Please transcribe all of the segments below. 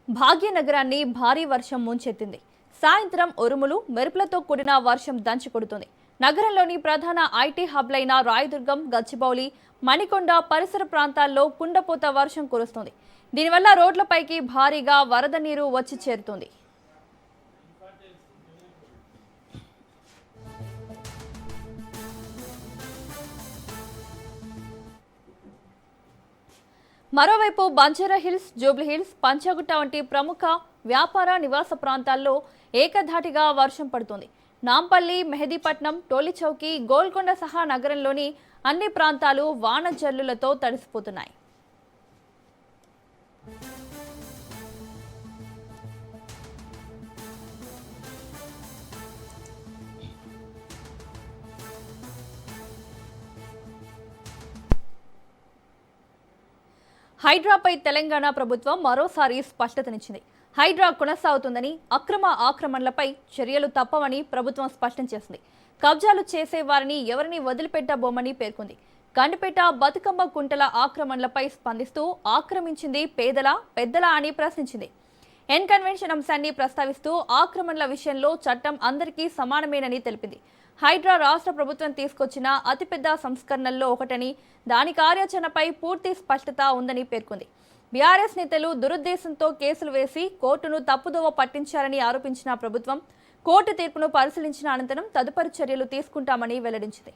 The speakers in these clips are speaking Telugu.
భాగ్యనగరాన్ని భారీ వర్షం ముంచెత్తింది. సాయంత్రం ఉరుములు మెరుపులతో కూడిన వర్షం దంచుకొడుతుంది. నగరంలోని ప్రధాన ఐటీ హబ్లైన రాయదుర్గం, గచ్చిబౌలి, మణికొండ పరిసర ప్రాంతాల్లో కుండపోత వర్షం కురుస్తుంది. దీనివల్ల రోడ్లపైకి భారీగా వరద నీరు వచ్చి చేరుతుంది. మరోవైపు బంజారాహిల్స్, జూబ్లీహిల్స్, పంచగుట్ట వంటి ప్రముఖ వ్యాపార నివాస ప్రాంతాల్లో ఏకధాటిగా వర్షం పడుతుంది. నాంపల్లి, మెహదీపట్నం, టోలీచౌకి, గోల్కొండ సహా నగరంలోని అన్ని ప్రాంతాలు వాన జల్లులతో తడిసిపోతున్నాయి. హైడ్రాపై తెలంగాణ ప్రభుత్వం మరోసారి స్పష్టతనిచ్చింది. హైడ్రా కొనసాగుతుందని, అక్రమ ఆక్రమణలపై చర్యలు తప్పవని ప్రభుత్వం స్పష్టం చేసింది. కబ్జాలు చేసే వారిని ఎవరిని వదిలిపెట్టబోమని పేర్కొంది. గండిపేట బతుకమ్మ కుంటల ఆక్రమణలపై స్పందిస్తూ ఆక్రమించింది పేదల పెద్దల అని ప్రశ్నించింది. ఎన్ కన్వెన్షన్ అంశాన్ని ప్రస్తావిస్తూ ఆక్రమణల విషయంలో చట్టం అందరికీ సమానమేనని తెలిపింది. హైడ్రా రాష్ట్ర ప్రభుత్వం తీసుకొచ్చిన అతిపెద్ద సంస్కరణల్లో ఒకటని, దాని కార్యాచరణపై పూర్తి స్పష్టత ఉందని పేర్కొంది. బీఆర్ఎస్ నేతలు దురుద్దేశంతో కేసులు వేసి కోర్టును తప్పుదోవ పట్టించారని ఆరోపించిన ప్రభుత్వం కోర్టు తీర్పును పరిశీలించిన అనంతరం తదుపరి చర్యలు తీసుకుంటామని వెల్లడించింది.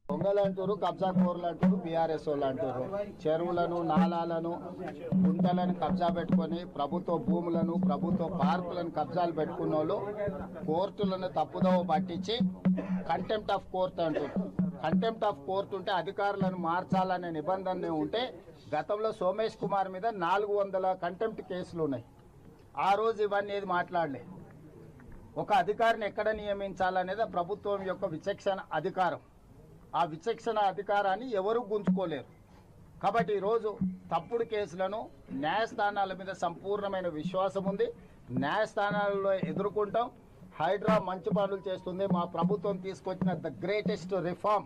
దొంగలంటారు, కబ్జా కోర్లు అంటారు, బీఆర్ఎస్ వాళ్ళు అంటారు. చెరువులను, నాలాలను, గుంటలను కబ్జా పెట్టుకొని ప్రభుత్వ భూములను, ప్రభుత్వ పార్కులను కబ్జాలు పెట్టుకున్న వాళ్ళు కోర్టులను తప్పుదోవ పట్టించి కంటెంప్ట్ ఆఫ్ కోర్ట్ అంటారు. కంటెంప్ట్ ఆఫ్ కోర్టు ఉంటే అధికారులను మార్చాలనే నిబంధన ఉంటే గతంలో సోమేష్ కుమార్ మీద 400 కంటెంప్ట్ కేసులు ఉన్నాయి. ఆ రోజు ఇవన్నీ ఏది మాట్లాడలే. ఒక అధికారిని ఎక్కడ నియమించాలనేది ప్రభుత్వం యొక్క విచక్షణ అధికారం. ఆ విచక్షణ అధికారాన్ని ఎవరు గుంజుకోలేరు. కాబట్టి ఈరోజు తప్పుడు కేసులను న్యాయస్థానాల మీద సంపూర్ణమైన విశ్వాసం ఉంది. న్యాయస్థానాలలో ఎదుర్కొంటాం. హైడ్రా మంచి పనులు చేస్తుంది. మా ప్రభుత్వం తీసుకొచ్చిన the greatest reform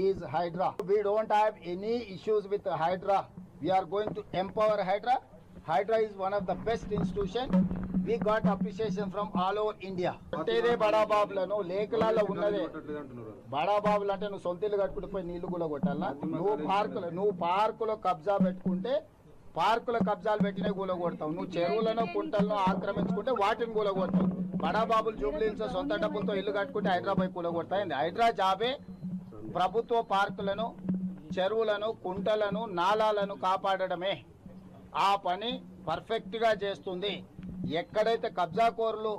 is HYDRAA. We don't have any issues with HYDRAA. We are going to empower HYDRAA. HYDRAA is one of the best institution. We got appreciation from all over India. అంటేదే బడాబాబులను లేఖలలో ఉన్నదే. బడాబాబులు అంటే నువ్వు సొంత ఇల్లు కట్టుకుంటే పోయి నీళ్లు కూడా కొట్టాలా? నువ్వు పార్కులో కబ్జా పెట్టుకుంటే పార్కుల కబ్జాలు పెట్టినే కూలగొడతావు. నువ్వు చెరువులను, కుంటలను ఆక్రమించుకుంటే వాటిని కూలగొడతావు. బడాబాబులు జూబ్లీహిల్స్ సొంత డబ్బులతో ఇల్లు కట్టుకుంటే హైదరాబాద్ కూలగొడతాయింది. హైడ్రా జాబే ప్రభుత్వ పార్కులను, చెరువులను, కుంటలను, నాలాలను కాపాడడమే. ఆ పని పర్ఫెక్ట్గా చేస్తుంది. ఎక్కడైతే కబ్జాకోరులు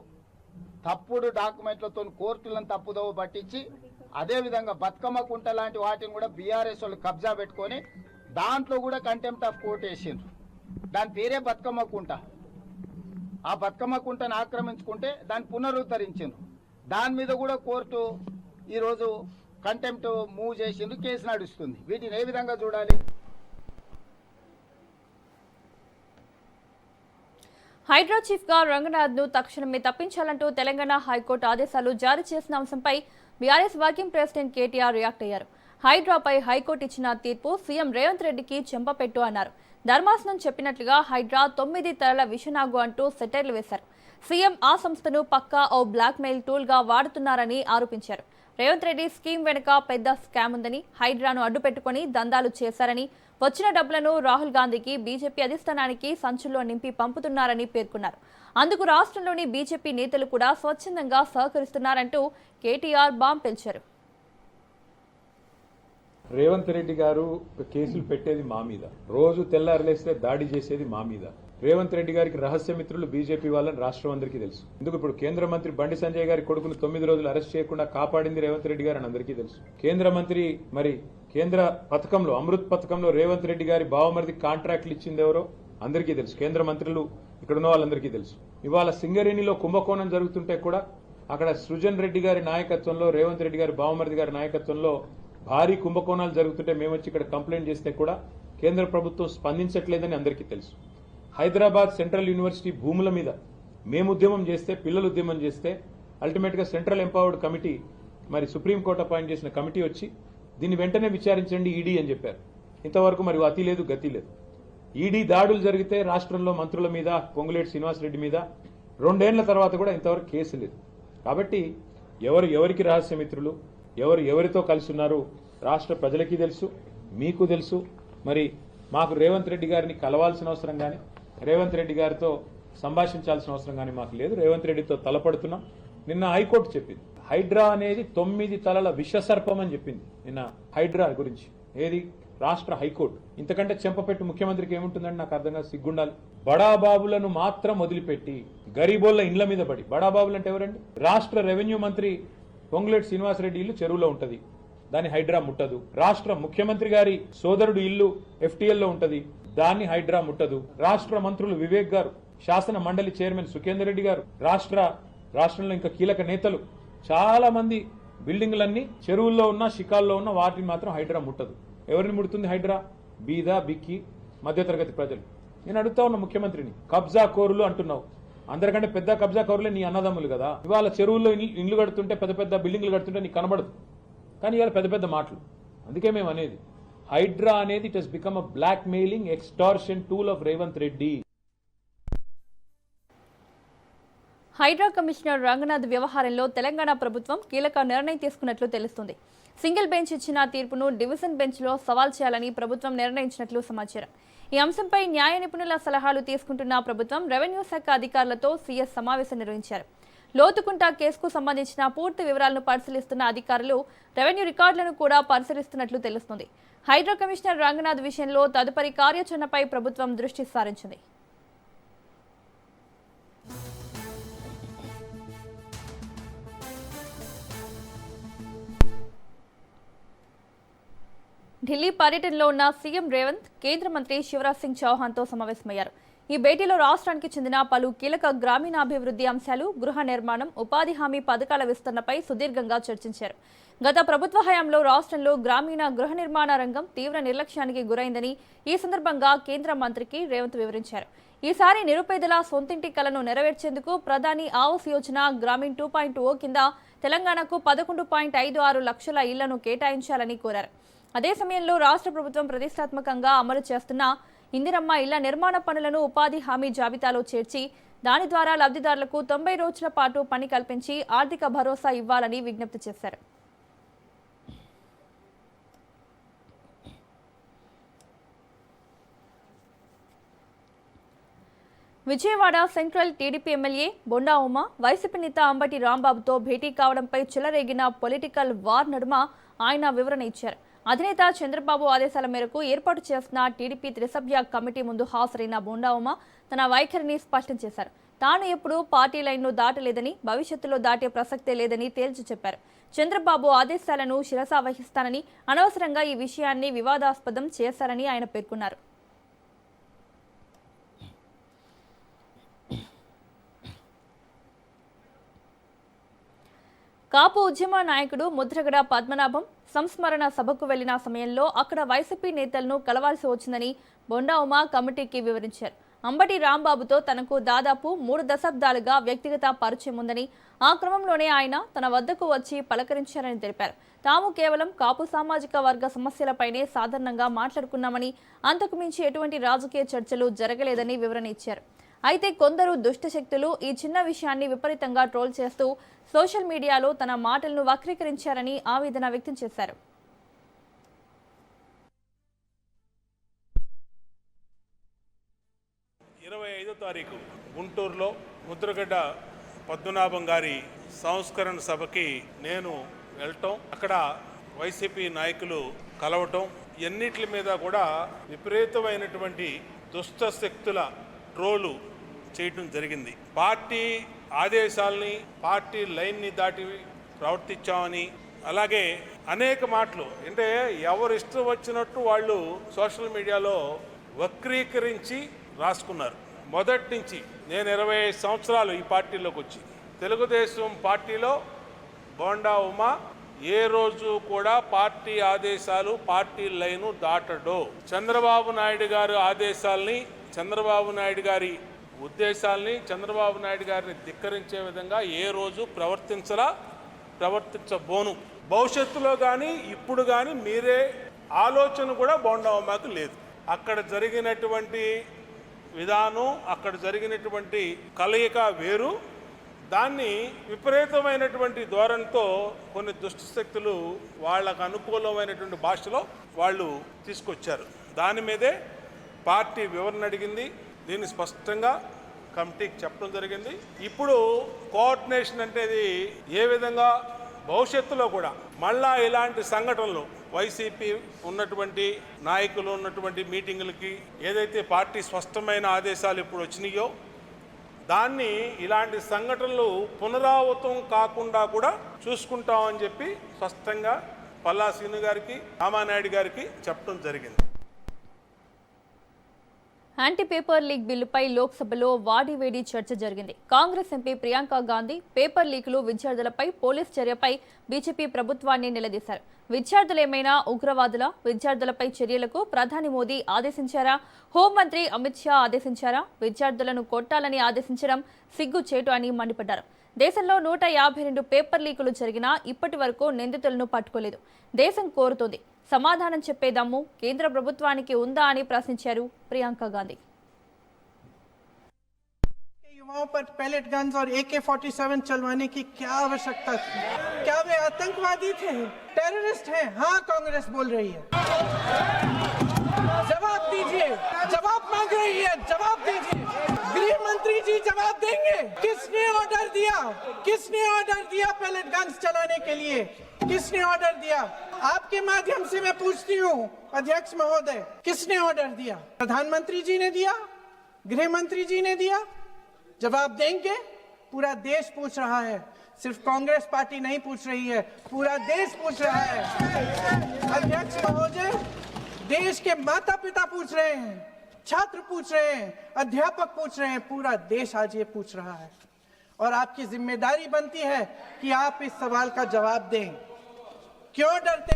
తప్పుడు డాక్యుమెంట్లతో కోర్టులను తప్పుదోవ పట్టించి, అదేవిధంగా బతుకమ్మ కుంట లాంటి వాటిని కూడా బీఆర్ఎస్ వాళ్ళు కబ్జా పెట్టుకొని దాంట్లో కూడా కంటెంప్ట్ ఆఫ్ కోర్ట్ వేసిండ్రు. దాని పేరే బతుకమ్మ కుంట. ఆ బతుకమ్మ కుంటను ఆక్రమించుకుంటే దాన్ని పునరుద్ధరించిండ్రు. దాని మీద కూడా కోర్టు ఈరోజు కంటెంప్ట్ మూవ్ చేసిండ్రు, కేసు నడుస్తుంది. వీటిని ఏ విధంగా చూడాలి? హైడ్రా చీఫ్ గా రంగనాథ్ ను తక్షణమే తప్పించాలంటూ తెలంగాణ హైకోర్టు ఆదేశాలు జారీ చేసిన అంశంపై BRS working president KTR react అయ్యారు. హైడ్రాపై హైకోర్టు ఇచ్చిన తీర్పు సీఎం రేవంత్ రెడ్డికి చెంపపెట్టు అన్నారు. ధర్మాసనం చెప్పినట్లుగా హైడ్రా 9 తలల విషనాగు అంటూ సెటైర్లు వేశారు. సీఎం ఆ సంస్థను పక్కా ఓ బ్లాక్ మెయిల్ టూల్ గా వాడుతున్నారని ఆరోపించారు. రేవంత్ రెడ్డి స్కీమ్ వెనుక పెద్ద స్కామ్ ఉందని, హైడ్రాను అడ్డుపెట్టుకుని దందాలు చేశారని, వచ్చిన డబ్బులను రాహుల్ గాంధీకి, బీజేపీ అధిష్టానానికి సంచుల్లో నింపి పంపుతున్నారని పేర్కొన్నారు. అందుకు రాష్ట్రంలోని బీజేపీ నేతలు కూడా స్వచ్ఛందంగా సహకరిస్తున్నారంటూ కేటీఆర్ బాంబ్ పేల్చారు. రేవంత్ రెడ్డి గారు కేసులు పెట్టేది మా మీద, రోజు తెల్లారలేస్తే దాడి చేసేది మా మీద. రేవంత్ రెడ్డి గారికి రహస్య మిత్రులు బీజేపీ వాళ్ళని రాష్ట్రం అందరికీ తెలుసు. ఎందుకు ఇప్పుడు కేంద్ర మంత్రి బండి సంజయ్ గారి కొడుకును 9 రోజులు అరెస్ట్ చేయకుండా కాపాడింది రేవంత్ రెడ్డి గారు అని అందరికీ తెలుసు. కేంద్ర మంత్రి కేంద్ర పథకంలో, అమృత్ పథకంలో రేవంత్ రెడ్డి గారి బావమరిది కాంట్రాక్ట్లు ఇచ్చింది ఎవరో అందరికీ తెలుసు. కేంద్ర మంత్రులు ఇక్కడ ఉన్న వాళ్ళందరికీ తెలుసు. ఇవాళ సింగరేణిలో కుంభకోణం జరుగుతుంటే కూడా అక్కడ సృజన్ రెడ్డి గారి నాయకత్వంలో, రేవంత్ రెడ్డి గారి బావమరిది గారి నాయకత్వంలో భారీ కుంభకోణాలు జరుగుతుంటే మేము వచ్చి ఇక్కడ కంప్లైంట్ చేస్తే కూడా కేంద్ర ప్రభుత్వం స్పందించట్లేదని అందరికీ తెలుసు. హైదరాబాద్ సెంట్రల్ యూనివర్సిటీ భూముల మీద మేము ఉద్యమం చేస్తే, పిల్లలు ఉద్యమం చేస్తే అల్టిమేట్గా central empowered committee, supreme court appoint చేసిన కమిటీ వచ్చి దీన్ని వెంటనే విచారించండి ఈడీ అని చెప్పారు. ఇంతవరకు మరి అతి లేదు గతి లేదు. ఈడీ దాడులు జరిగితే రాష్ట్రంలో మంత్రుల మీద, పొంగులేటి శ్రీనివాసరెడ్డి మీద 2 ఏళ్ల తర్వాత కూడా ఇంతవరకు కేసు లేదు. కాబట్టి ఎవరికి రహస్య మిత్రులు, ఎవరితో కలిసి ఉన్నారు రాష్ట్ర ప్రజలకి తెలుసు, మీకు తెలుసు. మరి మాకు రేవంత్ రెడ్డి గారిని కలవాల్సిన అవసరం కానీ, రేవంత్ రెడ్డి గారితో సంభాషించాల్సిన అవసరం కానీ మాకు లేదు. రేవంత్ రెడ్డితో తలపడుతున్నాం. నిన్న హైకోర్టు చెప్పింది, హైడ్రా అనేది 9 తలల విషసర్పం అని చెప్పింది నిన్న హైడ్రా గురించి. ఏది? రాష్ట్ర హైకోర్టు. ఇంతకంటే చెంపపెట్టు ముఖ్యమంత్రికి ఏముంటుందని నాకు అర్థంగా సిగ్గుండాలి. బడాబాబులను మాత్రం వదిలిపెట్టి గరీబోళ్ల ఇండ్ల మీద పడి, బడాబాబులు అంటే ఎవరండి? రాష్ట్ర రెవెన్యూ మంత్రి పొంగులేటి శ్రీనివాసరెడ్డి ఇల్లు చెరువులో ఉంటది, దాన్ని హైడ్రా ముట్టదు. రాష్ట్ర ముఖ్యమంత్రి గారి సోదరుడు ఇల్లు FTL లో ఉంటది, దాన్ని హైడ్రా ముట్టదు. రాష్ట్ర మంత్రులు వివేక్ గారు, శాసన మండలి చైర్మన్ సుఖేందర్ రెడ్డి గారు, రాష్ట్రంలో ఇంకా కీలక నేతలు చాలా మంది బిల్డింగ్లన్నీ చెరువుల్లో ఉన్న, షికాల్లో ఉన్న వాటిని మాత్రం హైడ్రా ముట్టదు. ఎవరిని ముడుతుంది హైడ్రా? బీద, బిక్కి, మధ్యతరగతి ప్రజలు. నేను అడుగుతా ఉన్న ముఖ్యమంత్రిని, కబ్జా కోరులు అంటున్నావు, అందరికంటే పెద్ద కబ్జా కోరులే నీ అన్నదమ్ములు కదా. ఇవాళ చెరువుల్లో ఇండ్లు కడుతుంటే, పెద్ద బిల్డింగ్లు కడుతుంటే నీకు కనబడదు, కానీ ఇవాళ పెద్ద మాటలు. అందుకే మేము అనేది, హైడ్రా అనేది it has become a blackmailing extortion tool of Revanth Reddy. HYDRAA commissioner Ranganath వ్యవహారంలో తెలంగాణ ప్రభుత్వం కీలక నిర్ణయం తీసుకున్నట్లు తెలుస్తుంది. సింగిల్ బెంచ్ ఇచ్చిన తీర్పును డివిజన్ బెంచ్లో సవాల్ చేయాలని ప్రభుత్వం నిర్ణయించినట్లు సమాచారం. ఈ అంశంపై న్యాయ నిపుణుల సలహాలు తీసుకుంటున్న ప్రభుత్వం రెవెన్యూ శాఖ అధికారులతో సీఎస్ సమావేశం నిర్వహించారు. లోతుకుంట కేసుకు సంబంధించిన పూర్తి వివరాలను పరిశీలిస్తున్న అధికారులు రెవెన్యూ రికార్డులను కూడా పరిశీలిస్తున్నట్లు తెలుస్తుంది. హైడ్రా కమిషనర్ రంగనాథ్ విషయంలో తదుపరి కార్యాచరణపై ప్రభుత్వం దృష్టి సారించింది. ఢిల్లీ పర్యటనలో ఉన్న సీఎం రేవంత్ కేంద్ర మంత్రి శివరాజ్ సింగ్ చౌహాన్తో సమావేశమయ్యారు. ఈ భేటీలో రాష్ట్రానికి చెందిన పలు కీలక గ్రామీణాభివృద్ధి అంశాలు, గృహ నిర్మాణం, ఉపాధి హామీ పథకాల విస్తరణపై సుదీర్ఘంగా చర్చించారు. గత ప్రభుత్వ హయాంలో రాష్ట్రంలో గ్రామీణ గృహ నిర్మాణ రంగం తీవ్ర నిర్లక్ష్యానికి గురైందని ఈ సందర్భంగా కేంద్ర మంత్రికి రేవంత్ వివరించారు. ఈసారి నిరుపేదల సొంతింటి కలను నెరవేర్చేందుకు ప్రధాని ఆవాస్ యోజన గ్రామీణ్ 2.0 కింద తెలంగాణకు 11.56 లక్షల ఇళ్లను కేటాయించాలని కోరారు. అదే సమయంలో రాష్ట్ర ప్రభుత్వం ప్రతిష్టాత్మకంగా అమలు చేస్తున్న ఇందిరమ్మ ఇళ్ల నిర్మాణ పనులను ఉపాధి హామీ జాబితాలో చేర్చి దాని ద్వారా లబ్ధిదారులకు 90 రోజుల పాటు పని కల్పించి ఆర్థిక భరోసా ఇవ్వాలని విజ్ఞప్తి చేశారు. Vijayawada central TDP MLA Bonda Uma YCP నేత అంబటి రాంబాబుతో భేటీ కావడంపై చెలరేగిన పొలిటికల్ వార్ నడుమ ఆయన వివరణ ఇచ్చారు. అధినేత చంద్రబాబు ఆదేశాల మేరకు ఏర్పాటు చేసిన టీడీపీ త్రిసభ్య కమిటీ ముందు హాజరైన బొండా ఉమ తన వైఖరిని స్పష్టం చేశారు. తాను ఎప్పుడూ పార్టీ లైన్ను దాటలేదని, భవిష్యత్తులో దాటే ప్రసక్తే లేదని తేల్చి చెప్పారు. చంద్రబాబు ఆదేశాలను శిరసా వహిస్తానని, అనవసరంగా ఈ విషయాన్ని వివాదాస్పదం చేశారని ఆయన పేర్కొన్నారు. కాపు ఉద్యమ నాయకుడు ముద్రగడ పద్మనాభం సంస్మరణ సభకు వెళ్లిన సమయంలో అక్కడ వైసీపీ నేతలను కలవాల్సి వచ్చిందని బొండా ఉమా కమిటీకి వివరించారు. అంబటి రాంబాబుతో తనకు దాదాపు 3 దశాబ్దాలుగా వ్యక్తిగత పరిచయం ఉందని, ఆ క్రమంలోనే ఆయన తన వద్దకు వచ్చి పలకరించారని తెలిపారు. తాము కేవలం కాపు సామాజిక వర్గ సమస్యలపైనే సాధారణంగా మాట్లాడుకున్నామని, అంతకు మించి ఎటువంటి రాజకీయ చర్చలు జరగలేదని వివరణ ఇచ్చారు. అయితే కొందరు దుష్టశక్తులు ఈ చిన్న విషయాన్ని విపరీతంగా ట్రోల్ చేస్తూ సోషల్ మీడియాలో తన మాటలను వక్రీకరించారని ఆవేదన వ్యక్తం చేశారు. తారీఖు గుంటూరులో ముద్రగడ్డ పద్మనాభం గారి సంస్కరణ సభకి నేను వెళ్ళటం, అక్కడ వైసీపీ నాయకులు కలవటం, ఎన్నిటి మీద కూడా విపరీతమైనటువంటి దుష్ట శక్తుల ట్రోలు చేయటం జరిగింది. పార్టీ ఆదేశాలని, పార్టీ లైన్ని దాటి ప్రవర్తించామని, అలాగే అనేక మాటలు అంటే ఎవరు ఇష్టం వచ్చినట్టు వాళ్ళు సోషల్ మీడియాలో వక్రీకరించి రాసుకున్నారు. మొదటి నుంచి నేను 25 సంవత్సరాలు ఈ పార్టీలోకి వచ్చి, తెలుగుదేశం పార్టీలో బోండా ఉమా ఏ రోజు కూడా పార్టీ ఆదేశాలు, పార్టీ లైను దాటడో. చంద్రబాబు నాయుడు గారి ఆదేశాలని, చంద్రబాబు నాయుడు గారి ఉద్దేశాలని, చంద్రబాబు నాయుడు గారిని ధిక్కరించే విధంగా ఏ రోజు ప్రవర్తించబోను. భవిష్యత్తులో కానీ ఇప్పుడు కానీ మీరే ఆలోచన కూడా బోండామాకు లేదు. అక్కడ జరిగినటువంటి విధానం, అక్కడ జరిగినటువంటి కలయిక వేరు. దాన్ని విపరీతమైనటువంటి ధోరణితో కొన్ని దుష్ట శక్తులు వాళ్ళకు అనుకూలమైనటువంటి భాషలో వాళ్ళు తీసుకొచ్చారు. దాని మీదే పార్టీ వివరణ అడిగింది. దీన్ని స్పష్టంగా కమిటీకి చెప్పడం జరిగింది. ఇప్పుడు కోఆర్డినేషన్ అంటే ఏ విధంగా భవిష్యత్తులో కూడా మళ్ళా ఇలాంటి సంఘటనలు వైసీపీ ఉన్నటువంటి నాయకులు ఉన్నటువంటి మీటింగులకి ఏదైతే పార్టీ స్పష్టమైన ఆదేశాలు ఇప్పుడు వచ్చినాయో దాన్ని ఇలాంటి సంఘటనలు పునరావృతం కాకుండా కూడా చూసుకుంటామని చెప్పి స్పష్టంగా పల్లా శ్రీను గారికి, రామానాయుడు గారికి చెప్పడం జరిగింది. యాంటీ పేపర్ లీక్ బిల్లుపై లోక్సభలో వాడివేడి చర్చ జరిగింది. కాంగ్రెస్ ఎంపీ ప్రియాంక గాంధీ పేపర్ లీకులు విద్యార్థులపై పోలీస్ చర్యపై బీజేపీ ప్రభుత్వాన్ని నిలదీశారు. విద్యార్థులేమైనా ఉగ్రవాదుల? విద్యార్థులపై చర్యలకు ప్రధాని మోదీ ఆదేశించారా? హోంమంత్రి అమిత్ షా ఆదేశించారా? విద్యార్థులను కొట్టాలని ఆదేశించడం సిగ్గుచేటు అని మండిపడ్డారు. దేశంలో 152 పేపర్ లీకులు జరిగినా ఇప్పటి వరకు నిందితులను పట్టుకోలేదు. దేశం కోరుతోంది. సమాధానం చెప్పే దమ్ము కేంద్ర ప్రభుత్వానికి ఉందా అని ప్రశ్నించారు ప్రియాంక గాంధీ. युवाओं पर पैलेट गन्स और AK-47 चलवाने की क्या आवश्यकता थी? क्या वे आतंकवादी थे, टेररिस्ट हैं? हाँ, कांग्रेस बोल रही है। जवाब दीजिए, जवाब मांग रही है, जवाब दीजिए। गृह मंत्री जी जवाब देंगे। किसने ऑर्डर दिया? किसने ऑर्डर दिया पैलेट गन्स चलाने के लिए? किसने ऑर्डर दिया? आपके माध्यम से मैं पूछती हूँ अध्यक्ष महोदय, किसने ऑर्डर दिया? प्रधानमंत्री जी ने दिया? गृह मंत्री जी ने दिया? जवाब देंगे। पूरा देश पूछ रहा है, सिर्फ कांग्रेस पार्टी नहीं पूछ रही है, पूरा देश पूछ रहा है। अध्यक्ष महोदय, देश के माता पिता पूछ रहे हैं, छात्र पूछ रहे हैं, अध्यापक पूछ रहे हैं, पूरा देश आज ये पूछ रहा है और आपकी जिम्मेदारी बनती है कि आप इस सवाल का जवाब दें। क्यों डरते?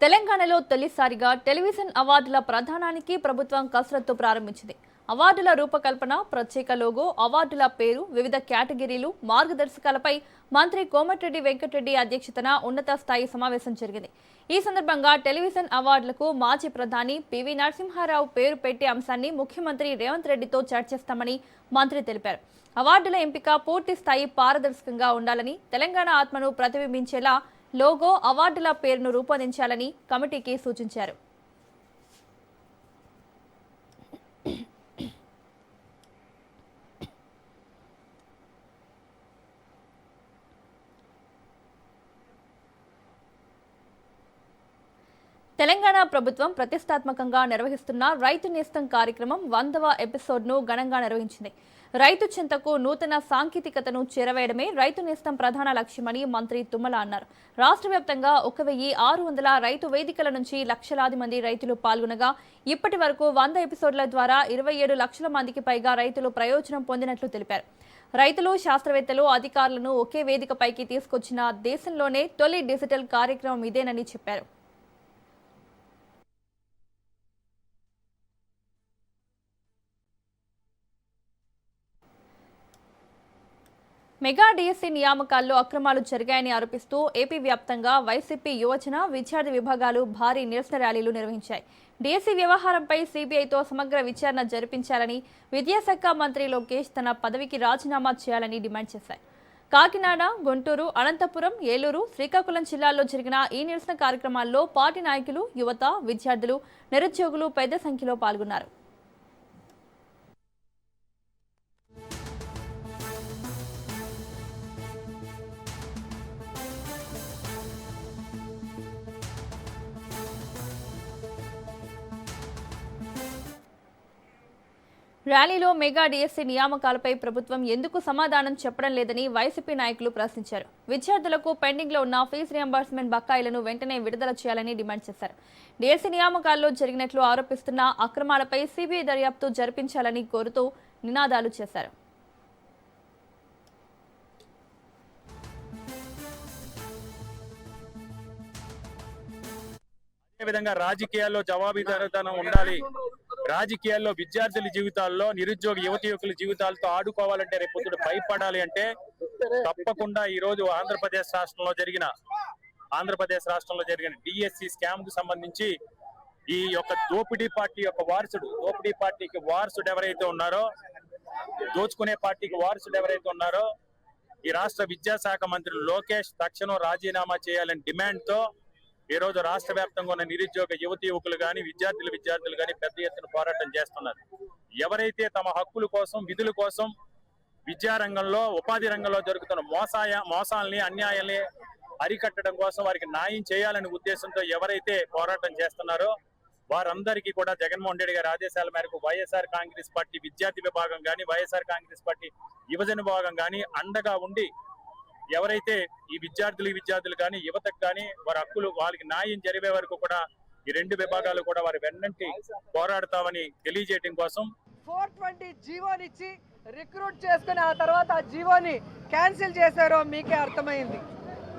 తెలంగాణలో తొలిసారిగా టెలివిజన్ అవార్డుల ప్రదానానికి ప్రభుత్వం కసరత్తు ప్రారంభించింది. అవార్డుల రూపకల్పన, ప్రత్యేక లోగో, అవార్డుల పేరు, వివిధ కేటగిరీలు, మార్గదర్శకాలపై మంత్రి కోమటిరెడ్డి వెంకటరెడ్డి అధ్యక్షతన ఉన్నత స్థాయి సమావేశం జరిగింది. ఈ సందర్భంగా టెలివిజన్ అవార్డులకు మాజీ ప్రధాని పివి నరసింహారావు పేరు పెట్టే అంశాన్ని ముఖ్యమంత్రి రేవంత్ రెడ్డితో చర్చిస్తామని మంత్రి తెలిపారు. అవార్డుల ఎంపిక పూర్తి స్థాయి పారదర్శకంగా ఉండాలని, తెలంగాణ ఆత్మను ప్రతిబింబించేలా లోగో, అవార్డుల పేరును రూపొందించాలని కమిటీకి సూచించారు. తెలంగాణ ప్రభుత్వం ప్రతిష్టాత్మకంగా నిర్వహిస్తున్న రైతు నేస్తం కార్యక్రమం 100వ ఎపిసోడ్ను ఘనంగా నిర్వహించింది. రైతు చింతకు నూతన సాంకేతికతను చేరవేయడమే రైతు నేస్తం ప్రధాన లక్ష్యమని మంత్రి తుమ్మల అన్నారు. రాష్ట్ర వ్యాప్తంగా 1600 రైతు వేదికల నుంచి లక్షలాది మంది రైతులు పాల్గొనగా ఇప్పటి వరకు 100 ఎపిసోడ్ల ద్వారా 27 లక్షల మందికి పైగా రైతులు ప్రయోజనం పొందినట్లు తెలిపారు. రైతులు, శాస్త్రవేత్తలు, అధికారులను ఒకే వేదికపైకి తీసుకొచ్చిన దేశంలోనే తొలి డిజిటల్ కార్యక్రమం ఇదేనని చెప్పారు. మెగా డిఎస్సీ నియామకాల్లో అక్రమాలు జరిగాయని ఆరోపిస్తూ ఏపీ వ్యాప్తంగా వైసీపీ యువజన, విద్యార్థి విభాగాలు భారీ నిరసన ర్యాలీలు నిర్వహించాయి. డిఎస్సీ వ్యవహారంపై సీబీఐతో సమగ్ర విచారణ జరిపించాలని, విద్యాశాఖ మంత్రి లోకేష్ తన పదవికి రాజీనామా చేయాలని డిమాండ్ చేశారు. కాకినాడ, గుంటూరు, అనంతపురం, ఏలూరు, శ్రీకాకుళం జిల్లాల్లో జరిగిన ఈ నిరసన కార్యక్రమాల్లో పార్టీ నాయకులు, యువత, విద్యార్థులు, నిరుద్యోగులు పెద్ద సంఖ్యలో పాల్గొన్నారు. ర్యాలీలో మెగా డిఎస్సీ నియామకాలపై ప్రభుత్వం ఎందుకు సమాధానం చెప్పడం లేదని వైసీపీ నాయకులు ప్రశ్నించారు. విద్యార్థులకు పెండింగ్లో ఉన్న ఫీజు రియంబర్స్మెంట్ బకాయిలను వెంటనే విడుదల చేయాలని డిమాండ్ చేశారు. డిఎస్సీ నియామకాల్లో జరిగినట్లు ఆరోపిస్తున్న అక్రమాలపై సీబీఐ దర్యాప్తు జరిపించాలని కోరుతూ నినాదాలు చేశారు. అదేవిధంగా రాజకీయాల్లో జవాబుదారీతనం ఉండాలి. రాజకీయాల్లో విద్యార్థుల జీవితాల్లో, నిరుద్యోగ యువతీయువకుల జీవితాలతో ఆడుకోవాలంటే, రేపొద్దున భయపడాలి అంటే తప్పకుండా ఈ రోజు ఆంధ్రప్రదేశ్ రాష్ట్రంలో జరిగిన ఆంధ్రప్రదేశ్ రాష్ట్రంలో జరిగిన డిఎస్సి స్కామ్ కు సంబంధించి ఈ యొక్క దోపిడీ పార్టీ యొక్క వారసుడు, దోపిడీ పార్టీకి వారసుడు ఎవరైతే ఉన్నారో, దోచుకునే పార్టీకి వారసుడు ఎవరైతే ఉన్నారో ఈ రాష్ట్ర విద్యాశాఖ మంత్రి లోకేష్ తక్షణం రాజీనామా చేయాలని డిమాండ్ తో ఈ రోజు రాష్ట్ర వ్యాప్తంగా ఉన్న నిరుద్యోగ యువతి యువకులు గాని విద్యార్థులు గాని పెద్ద ఎత్తున పోరాటం చేస్తున్నారు. ఎవరైతే తమ హక్కుల కోసం, విధుల కోసం విద్యారంగంలో, ఉపాధి రంగంలో జరుగుతున్న మోసాలని, అన్యాయాల్ని అరికట్టడం కోసం వారికి న్యాయం చేయాలనే ఉద్దేశంతో ఎవరైతే పోరాటం చేస్తున్నారో వారందరికీ కూడా జగన్మోహన్ రెడ్డి గారి ఆదేశాల మేరకు వైఎస్ఆర్ కాంగ్రెస్ పార్టీ విద్యార్థి విభాగం గాని, వైఎస్ఆర్ కాంగ్రెస్ పార్టీ యువజన విభాగం గాని అండగా ఉండి ఎవరైతే ఈ విద్యార్థులు కానీ యువతకు కానీ వారి హక్కులు, వాళ్ళకి న్యాయం జరిగే వరకు కూడా ఈ రెండు విభాగాలు కూడా వారి వెన్నంటి పోరాడతామని తెలియజేయడం కోసం 420 జీవోనిచ్చి రిక్రూట్ చేసుకుని ఆ తర్వాత ఆ జీవోని క్యాన్సిల్ చేశారో మీకే అర్థమైంది.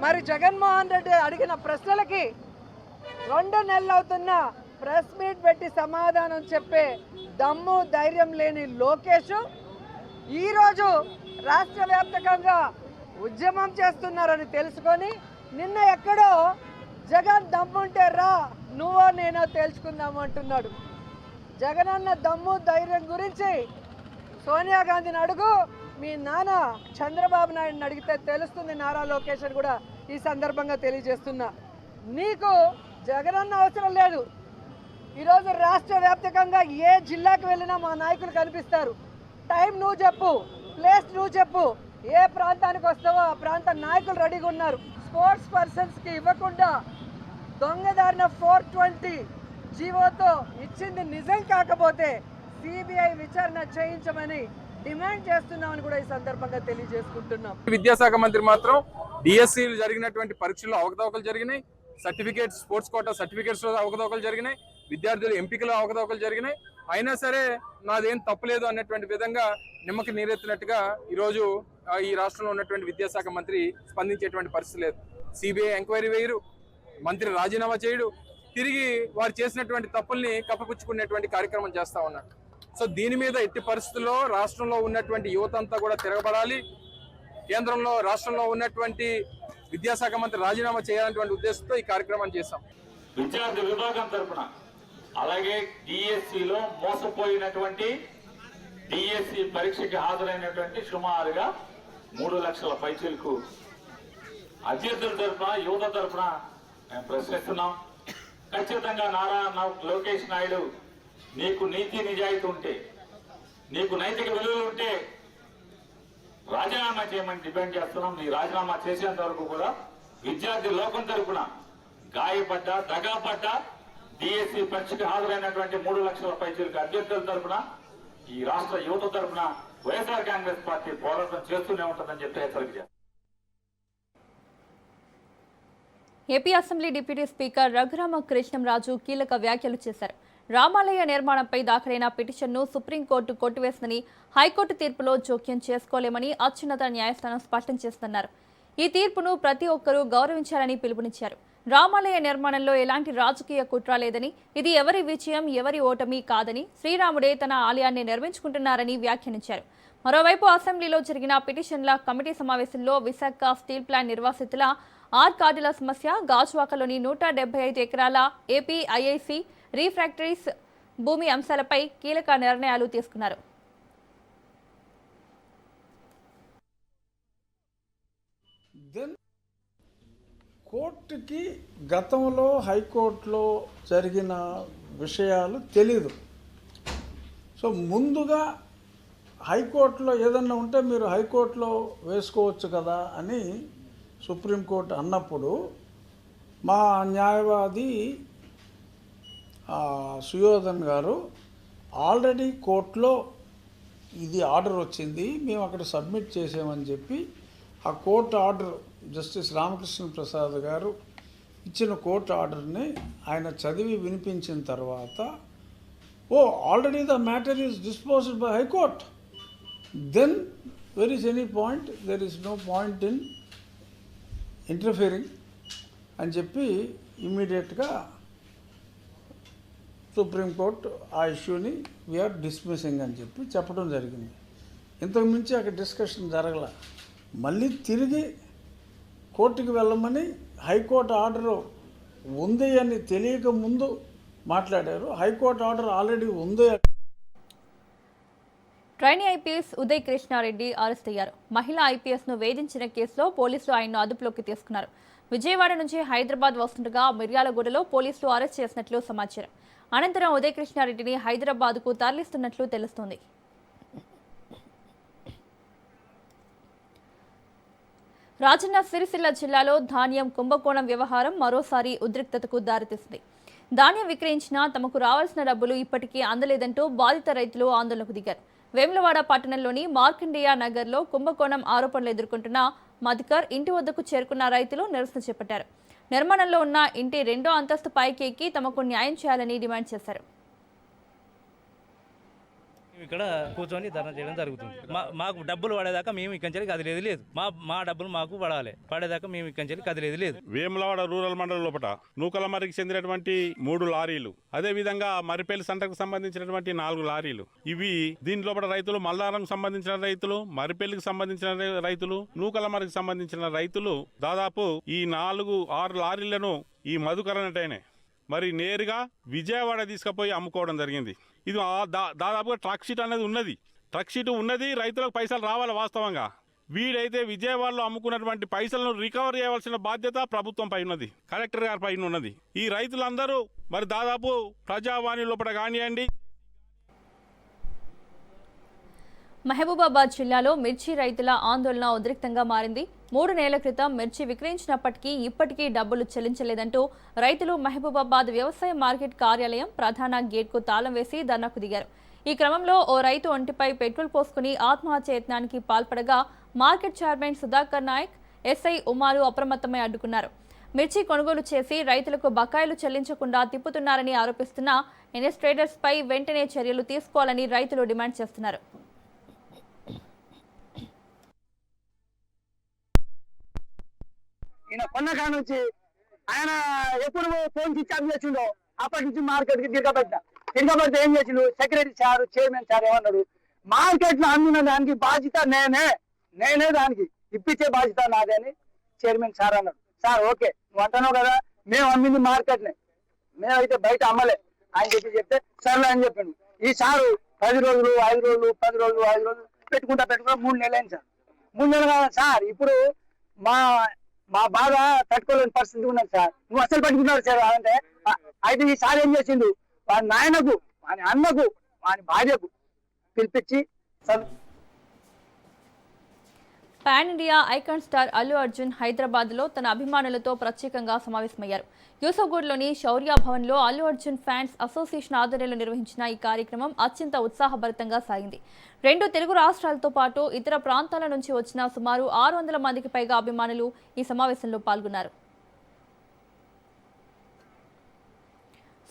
మరి జగన్మోహన్ రెడ్డి అడిగిన ప్రశ్నలకి 2 నెలలు అవుతున్నా ప్రెస్ మీట్ పెట్టి సమాధానం చెప్పే దమ్ము ధైర్యం లేని లోకేష్ ఈరోజు రాష్ట్ర వ్యాప్తంగా ఉద్యమం చేస్తున్నారని తెలుసుకొని నిన్న ఎక్కడో జగన్ దమ్ముంటే రా నువ్వో నేనో తేల్చుకుందాము అంటున్నాడు. జగనన్న దమ్ము ధైర్యం గురించి సోనియా గాంధీని అడుగు, మీ నాన్న చంద్రబాబు నాయుడుని అడిగితే తెలుస్తుంది నారా లోకేష్ అని కూడా ఈ సందర్భంగా తెలియజేస్తున్నా. నీకు జగనన్న అవసరం లేదు. ఈరోజు రాష్ట్ర వ్యాప్తంగా ఏ జిల్లాకు వెళ్ళినా మా నాయకులు కనిపిస్తారు. టైం నువ్వు చెప్పు, ప్లేస్ నువ్వు చెప్పు, ఏ ప్రాంతానికి వస్తావో ఆ ప్రాంత నాయకులు రెడీగా ఉన్నారు. స్పోర్ట్స్ పర్సన్స్కి ఇవ్వకుండా దొంగదారిన 420 జీవోతో ఇచ్చింది నిజం కాకపోతే సిబిఐ విచారణ చేయించమని డిమాండ్ చేస్తున్నామని కూడా ఈ సందర్భంగా తెలియజేసుకుంటున్నాం. విద్యాశాఖ మంత్రి మాత్రం డిఎస్సి జరిగినటువంటి పరీక్షల్లో అవకతవకలు జరిగినాయి, సర్టిఫికేట్స్, స్పోర్ట్స్ కోటా సర్టిఫికేట్స్ అవకతవకలు జరిగినాయి, విద్యార్థుల ఎంపికలు అవకతవకలు జరిగినాయి. అయినా సరే నాదేం తప్పులేదు అన్నటువంటి విధంగా నిమ్మకి నీరెత్తినట్టుగా ఈరోజు ఈ రాష్ట్రంలో ఉన్నటువంటి విద్యాశాఖ మంత్రి స్పందించేటువంటి పరిస్థితి లేదు. సిబిఐ ఎంక్వైరీ వేయరు, మంత్రి రాజీనామా చేయడు, తిరిగి వారు చేసినటువంటి తప్పుల్ని కప్పిపుచ్చుకునేటువంటి కార్యక్రమం చేస్తా ఉన్నారు. సో దీని మీద ఎట్టి పరిస్థితుల్లో రాష్ట్రంలో ఉన్నటువంటి యువత అంతా కూడా తిరగబడాలి, కేంద్రంలో రాష్ట్రంలో ఉన్నటువంటి విద్యాశాఖ మంత్రి రాజీనామా చేయాలనేటువంటి ఉద్దేశంతో ఈ కార్యక్రమాన్ని చేశాం. విద్యార్థి విభాగం తరఫున అలాగే డిఎస్సిలో మోసపోయినటువంటి డిఎస్సి పరీక్షకి హాజరైనటువంటి సుమారుగా 3 లక్షల పైచీలకు అభ్యర్థుల తరఫున, యువత తరఫున మేము ప్రశ్నిస్తున్నాం. ఖచ్చితంగా నారా లోకేష్ నాయుడు, నీకు నీతి నిజాయితీ ఉంటే, నీకు నైతిక విలువలు ఉంటే రాజీనామా చేయమని డిమాండ్ చేస్తున్నాం. నీ రాజీనామా చేసేంత వరకు కూడా విద్యార్థి లోకం తరఫున గాయపడ్డ, దగాపడ్డ డిఎస్సి పరీక్షకు హాజరైనటువంటి 3 లక్షల పైచీలకు అభ్యర్థుల తరఫున, ఈ రాష్ట్ర యువత తరఫున వైఎస్ఆర్ కాంగ్రెస్ పార్టీ పోరాటం చేస్తూనే ఉంటుందని చెప్పి హెచ్చరిక చేస్తారు. AP assembly deputy speaker Raghurama Krishnamraju కీలక వ్యాఖ్యలు చేశారు. రామాలయ నిర్మాణంపై దాఖలైన పిటిషన్ను సుప్రీంకోర్టు కొట్టివేసిందని, హైకోర్టు తీర్పులో జోక్యం చేసుకోలేమని అత్యున్నత న్యాయస్థానం స్పష్టం చేస్తున్నారు. ఈ తీర్పును ప్రతి ఒక్కరూ గౌరవించాలని పిలుపునిచ్చారు. రామాలయ నిర్మాణంలో ఎలాంటి రాజకీయ కుట్ర లేదని, ఇది ఎవరి విజయం ఎవరి ఓటమి కాదని, శ్రీరాముడే తన ఆలయాన్ని నిర్మించుకుంటున్నారని వ్యాఖ్యానించారు. మరోవైపు అసెంబ్లీలో జరిగిన పిటిషన్ల కమిటీ సమావేశంలో విశాఖ స్టీల్ ప్లాంట్ నిర్వాసితుల 6 కార్డుల సమస్య, గాజువాకలోని 175 ఎకరాల ఏపీ ఐఐసి రీఫ్రాక్టరీస్ భూమి అంశాలపై కీలక నిర్ణయాలు తీసుకున్నారు. కోర్టుకి గతంలో హైకోర్టులో జరిగిన విషయాలు తెలీదు. సో ముందుగా హైకోర్టులో ఏదన్నా ఉంటే మీరు హైకోర్టులో వేసుకోవచ్చు కదా అని సుప్రీంకోర్టు అన్నప్పుడు మా న్యాయవాది సుయోధన్ గారు ఆల్రెడీ కోర్టులో ఇది ఆర్డర్ వచ్చింది, మేము అక్కడ సబ్మిట్ చేసామని చెప్పి ఆ court order justice Ramakrishna Prasad గారు ఇచ్చిన కోర్టు ఆర్డర్ని ఆయన చదివి వినిపించిన తర్వాత, oh already the matter is disposed by high court, then where is any point, there is no point in interfering అని చెప్పి ఇమ్మీడియట్గా సుప్రీంకోర్టు ఆ ఇష్యూని వీఆర్ డిస్మిసింగ్ అని చెప్పి చెప్పడం జరిగింది. ఇంతకు మించి అక్కడ డిస్కషన్ జరగల. మళ్ళీ తిరిగి కోర్టుకి వెళ్ళమని హైకోర్టు ఆర్డర్ ఉంది అని తెలియక ముందు మాట్లాడారు. హైకోర్టు ఆర్డర్ ఆల్రెడీ ఉంది. Trainee IPS Uday Krishna Reddy arrest అయ్యారు. మహిళా ఐపీఎస్ను వేధించిన కేసులో పోలీసులు ఆయన్ను అదుపులోకి తీసుకున్నారు. విజయవాడ నుంచి హైదరాబాద్ వస్తుండగా మిర్యాలగూడలో పోలీసులు అరెస్ట్ చేసినట్లు సమాచారం. అనంతరం ఉదయ్ కృష్ణారెడ్డిని హైదరాబాద్కు తరలిస్తున్నట్లు తెలుస్తోంది. రాజన్న సిరిసిల్ల జిల్లాలో ధాన్యం కుంభకోణం వ్యవహారం మరోసారి ఉద్రిక్తతకు దారితీసింది. ధాన్యం విక్రయించినా తమకు రావాల్సిన డబ్బులు ఇప్పటికీ అందలేదంటూ బాధిత రైతులు ఆందోళనకు దిగారు. వేములవాడ పట్టణంలోని మార్కండేయ నగర్లో కుంభకోణం ఆరోపణలు ఎదుర్కొంటున్న మధుకర్ ఇంటి వద్దకు చేరుకున్న రైతులు నిరసన చేపట్టారు. నిర్మాణంలో ఉన్న ఇంటి 2వ అంతస్తు పైకి ఎక్కి తమకు న్యాయం చేయాలని డిమాండ్ చేశారు. ఇక్కడ కూర్చొని ధర్నా చేయడం జరుగుతుంది. మాకు డబ్బులు పడేదాకా మేము ఇక్కడి కదిలేదు లేదు. మా డబ్బులు మాకు పడాలి. పడేదాకా మేము ఇక్కడి కదిలేదు లేదు. వేములవాడ రూరల్ మండలం లోపల నూకలమర్రికి చెందినటువంటి 3 లారీలు, అదే విధంగా మరిపల్లి సంతకు సంబంధించినటువంటి 4 లారీలు, ఇవి దీని లోపల రైతులు మల్లారంకు సంబంధించిన రైతులు, మరిపల్లికి సంబంధించిన రైతులు, నూకలమర్రికి సంబంధించిన రైతులు దాదాపు ఈ 4-6 లారీలను ఈ మధుకరణటైనే మరి నేరుగా విజయవాడ తీసుకుపోయి అమ్ముకోవడం జరిగింది. ఇది దాదాపుగా ట్రక్ షీట్ అనేది ఉన్నది. ట్రక్ షీట్ ఉన్నది, రైతులకు పైసలు రావాలి. వాస్తవంగా వీడైతే విజయవాడలో అమ్ముకున్నటువంటి పైసలను రికవర్ చేయవలసిన బాధ్యత ప్రభుత్వం పై ఉన్నది, కలెక్టర్ గారి పైన ఉన్నది. ఈ రైతులందరూ మరి దాదాపు ప్రజావాణి లోపల కానివ్వండి. మహబూబాబాద్ జిల్లాలో మిర్చి రైతుల ఆందోళన ఉద్రిక్తంగా మారింది. 3 నెలల క్రితం మిర్చి విక్రయించినప్పటికీ ఇప్పటికీ డబ్బులు చెల్లించలేదంటూ రైతులు మహబూబాబాద్ వ్యవసాయ మార్కెట్ కార్యాలయం ప్రధాన గేట్కు తాళం వేసి ధర్నాకు దిగారు. ఈ క్రమంలో ఓ రైతు ఒంటిపై పెట్రోల్ పోసుకుని ఆత్మహత్య యత్నానికి పాల్పడగా market chairman Sudhakar Naik, SI ఉమాలు అప్రమత్తమై అడ్డుకున్నారు. మిర్చి కొనుగోలు చేసి రైతులకు బకాయిలు చెల్లించకుండా తిప్పుతున్నారని ఆరోపిస్తున్న ఎన్ఎస్ ట్రేడర్స్ పై వెంటనే చర్యలు తీసుకోవాలని రైతులు డిమాండ్ చేస్తున్నారు. ఈయన కొన్నకా నుంచి ఆయన ఎప్పుడు ఫోన్ స్విచ్ ఆఫ్ చేసిండో అప్పటి నుంచి మార్కెట్ కి తిరగబెడితే ఏం చేసిండు, సెక్రటరీ సార్, చైర్మన్ సార్ ఏమన్నాడు, మార్కెట్ లో అమ్మిన దానికి బాధ్యత నేనే దానికి ఇప్పించే బాధ్యత నాదే అని చైర్మన్ సార్ అన్నాడు. సార్ ఓకే, నువ్వు అంటున్నావు కదా, మేము అమ్మింది మార్కెట్ నే, మేమైతే బయట అమ్మలే అని చెప్తే సర్లే అని చెప్పిండు. ఈ సారు 10 రోజులు 5 రోజులు 10 రోజులు 5 రోజులు పెట్టుకుంటా 3 నెలలు అయింది సార్. 3 నెలలు కాదు సార్, ఇప్పుడు మా బాధ తట్టుకోలేని పరిస్థితి ఉన్నది సార్. నువ్వు అసలు పట్టుకున్నావు సార్ అంటే అయితే ఈ సార్ ఏం చేసిండు, వాడి నాయనకు, వాని అన్నకు, వాని భార్యకు పిలిపించి pan India icon star Allu Arjun హైదరాబాద్లో తన అభిమానులతో ప్రత్యేకంగా సమావేశమయ్యారు. యూసఫ్గూడ్లోని శౌర్య భవన్లో అల్లు అర్జున్ ఫ్యాన్స్ అసోసియేషన్ ఆధ్వర్యంలో నిర్వహించిన ఈ కార్యక్రమం అత్యంత ఉత్సాహభరితంగా సాగింది. 2 తెలుగు రాష్ట్రాలతో పాటు ఇతర ప్రాంతాల నుంచి వచ్చిన సుమారు 600 మందికి పైగా అభిమానులు ఈ సమావేశంలో పాల్గొన్నారు.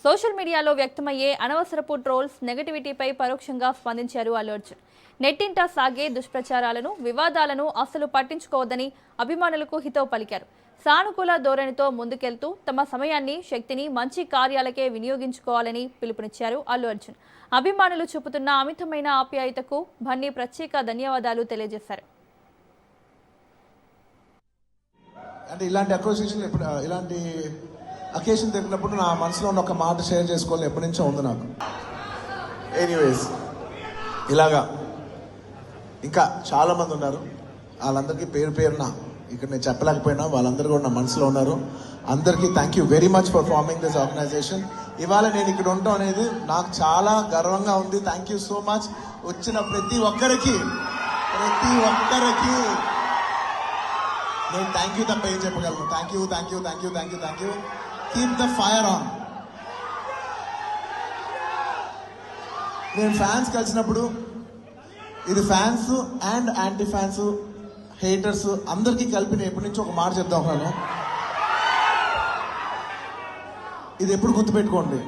సోషల్ మీడియాలో వ్యక్తమయ్యే అనవసరపు ట్రోల్స్, నెగటివిటీపై పరోక్షంగా స్పందించారు అల్లు అర్జున్. నెట్టింట సాగే దుష్ప్రచారాలను, వివాదాలను అస్సలు పట్టించుకోవద్దని అభిమానులకు హితవు పలికారు. సానుకూల ధోరణితో ముందుకెళ్తూ తమ సమయాన్ని, శక్తిని మంచి కార్యాలకే వినియోగించుకోవాలని పిలుపునిచ్చారు అల్లు అర్జున్. అభిమానులు చూపుతున్న అమితమైన ఆప్యాయతకు బన్నీ ప్రత్యేక ధన్యవాదాలు తెలియజేశారు. అంటే ఇలాంటి ఇలాంటి అకేషన్ దొరికినప్పుడు నా మనసులో ఉన్న ఒక మాట షేర్ చేసుకోవాలని ఎప్పటి నుంచో ఉంది నాకు. ఎనీవేస్, ఇలాగా ఇంకా చాలా మంది ఉన్నారు, వాళ్ళందరికీ పేరున ఇక్కడ నేను చెప్పలేకపోయినా వాళ్ళందరూ కూడా నా మనసులో ఉన్నారు. అందరికీ thank you very much for forming this organisation. ఇవాళ నేను ఇక్కడ ఉండటం అనేది నాకు చాలా గర్వంగా ఉంది. Thank you so much. వచ్చిన ప్రతి ఒక్కరికి నేను థ్యాంక్ యూ తప్ప ఏం చెప్పగలను. Thank you. Keep the fire on. నేను ఫ్యాన్స్ కలిసినప్పుడు ఇది fans and anti fans, haters అందరికీ కలిపి నేను ఎప్పటి నుంచి ఒక మాట చెప్తా ఉన్నాను. ఇది ఎప్పుడు గుర్తుపెట్టుకోండి,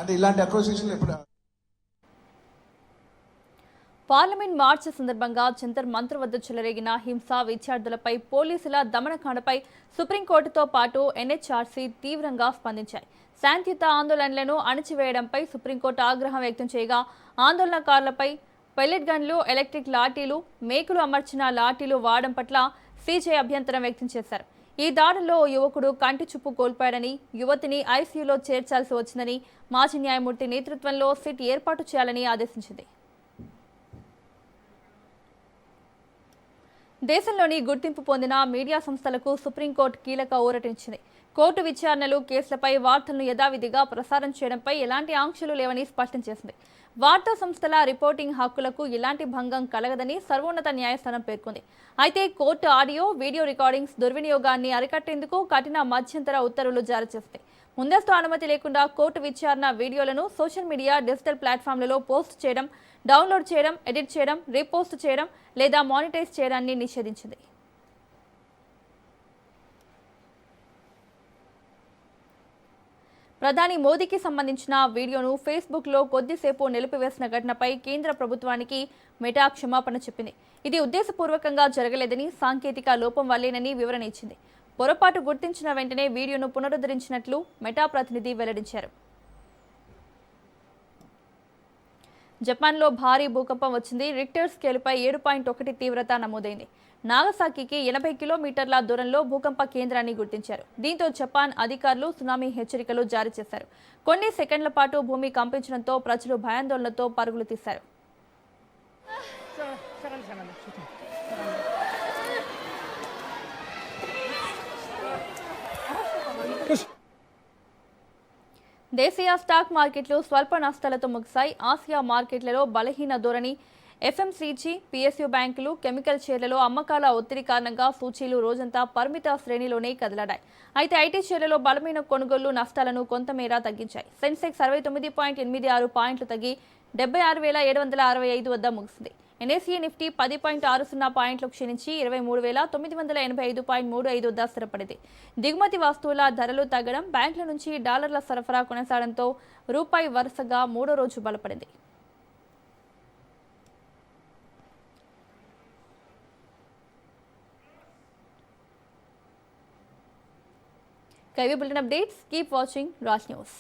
అంటే ఇలాంటి అక్రోసియేషన్ ఎప్పుడు. పార్లమెంట్ మార్చి సందర్భంగా జంతర్ మంతర్ వద్ద చెలరేగిన హింస, విద్యార్థులపై పోలీసుల దమనకాండపై సుప్రీంకోర్టుతో పాటు ఎన్హెచ్ఆర్సీ తీవ్రంగా స్పందించాయి. శాంతియుత ఆందోళనలను అణచివేయడంపై సుప్రీంకోర్టు ఆగ్రహం వ్యక్తం చేయగా, ఆందోళనకారులపై పెల్లెట్ గన్లు, ఎలక్ట్రిక్ లాఠీలు, మేకులు అమర్చిన లాఠీలు వాడడం పట్ల సీజే అభ్యంతరం వ్యక్తం చేశారు. ఈ దాడుల్లో ఓ యువకుడు కంటి చూపు కోల్పోయాడని, యువతిని ఐసీయూలో చేర్చాల్సి వచ్చిందని మాజీ న్యాయమూర్తి నేతృత్వంలో సిట్ ఏర్పాటు చేయాలని ఆదేశించింది. దేశంలోని గుర్తింపు పొందిన మీడియా సంస్థలకు సుప్రీంకోర్టు కీలక ఊరటించింది. కోర్టు విచారణలు, కేసులపై వార్తలను యథావిధిగా ప్రసారం చేయడంపై ఎలాంటి ఆంక్షలు లేవని స్పష్టం చేసింది. వార్తా సంస్థల రిపోర్టింగ్ హక్కులకు ఎలాంటి భంగం కలగదని సర్వోన్నత న్యాయస్థానం పేర్కొంది. అయితే కోర్టు ఆడియో, వీడియో రికార్డింగ్స్ దుర్వినియోగాన్ని అరికట్టేందుకు కఠిన మధ్యంతర ఉత్తర్వులు జారీ చేసింది. ముందస్తు అనుమతి లేకుండా కోర్టు విచారణ వీడియోలను సోషల్ మీడియా, డిజిటల్ ప్లాట్ఫామ్లలో పోస్ట్ చేయడం, డౌన్లోడ్ చేయడం, ఎడిట్ చేయడం, రీపోస్ట్ చేయడం లేదా మానిటైజ్ చేయడాన్ని నిషేధించింది. ప్రధాని మోదీకి సంబంధించిన వీడియోను ఫేస్బుక్లో కొద్దిసేపు నిలిపివేసిన ఘటనపై కేంద్ర ప్రభుత్వానికి మెటా క్షమాపణ చెప్పింది. ఇది ఉద్దేశపూర్వకంగా జరగలేదని, సాంకేతిక లోపం వల్లేనని వివరణ ఇచ్చింది. పొరపాటు గుర్తించిన వెంటనే వీడియోను పునరుద్ధరించినట్లు మెటా ప్రతినిధి వెల్లడించారు. జపాన్లో భారీ భూకంపం వచ్చింది. రిక్టర్ స్కేలుపై 7.1 తీవ్రత నమోదైంది. నాగసాకికి 80 కిలోమీటర్ల దూరంలో భూకంప కేంద్రాన్ని గుర్తించారు. దీంతో జపాన్ అధికారులు సునామీ హెచ్చరికలు జారీ చేశారు. కొన్ని సెకండ్ల పాటు భూమి కంపించడంతో ప్రజలు భయాందోళనతో పరుగులు తీశారు. దేశీయ స్టాక్ మార్కెట్లు స్వల్ప నష్టాలతో ముగిశాయి. ఆసియా మార్కెట్లలో బలహీన ధోరణి, ఎఫ్ఎంసీజీ, పిఎస్యు బ్యాంకులు, కెమికల్ షేర్లలో అమ్మకాల ఒత్తిడి కారణంగా సూచీలు రోజంతా పరిమిత శ్రేణిలోనే కదలాడాయి. అయితే ఐటీ షేర్లలో బలమైన కొనుగోళ్లు నష్టాలను కొంతమేర తగ్గించాయి. సెన్సెక్స్ 69.86 పాయింట్లు తగ్గి 76,765 వద్ద ముగిసింది. ఎన్ఎస్ఈ నిఫ్టీ 10.60 పాయింట్లు క్షీణించి 23,985.35 వద్ద స్థిరపడింది. దిగుమతి వస్తువుల ధరలు తగ్గడం, బ్యాంకుల నుంచి డాలర్ల సరఫరా కొనసాగడంతో రూపాయి వరుసగా మూడో రోజు బలపడింది. KV Bulletin updates. Keep watching Raj News.